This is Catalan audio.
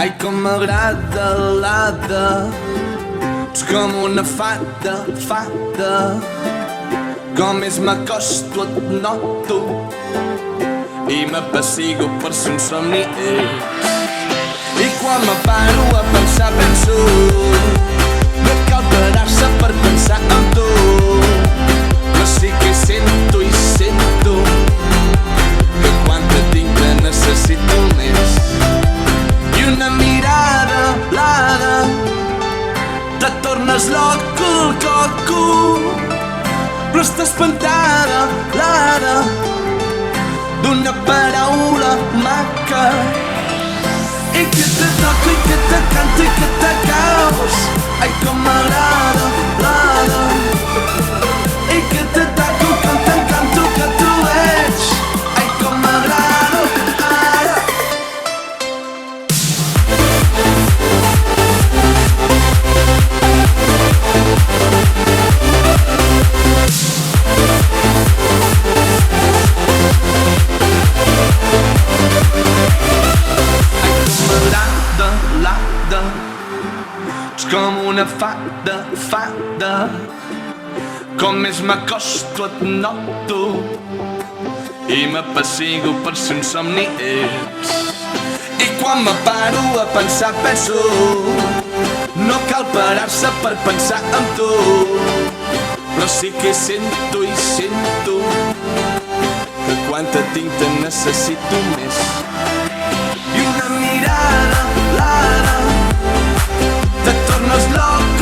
Ai, com m'agrada l'Ada, ets com una fada, fada. Com més m'acosto et noto i m'apassigo per si un somni ets. I quan me paro a pensar penso, no cal parar-se per pensar en tu, però sí que sento i sento que quan te tinc te necessito més. I una mirada, l'Ada, te tornes loco el coco, però està espantada, l'Ada, d'una paraula maca. I que te toco i que te canto i que te caus. Ai, com m'agrada l'Ada. I que te toco quan t'encanto que tu ets. Ai, com m'agrada ara. Ets com una fada, fada. Com més m'acosto et noto i m'apassigo per si un somni ets. I quan me paro a pensar penso, no cal parar-se per pensar en tu, però sí que sento i sento que quan te tinc te necessito més. I una mirada, l'Ada, te tornes loco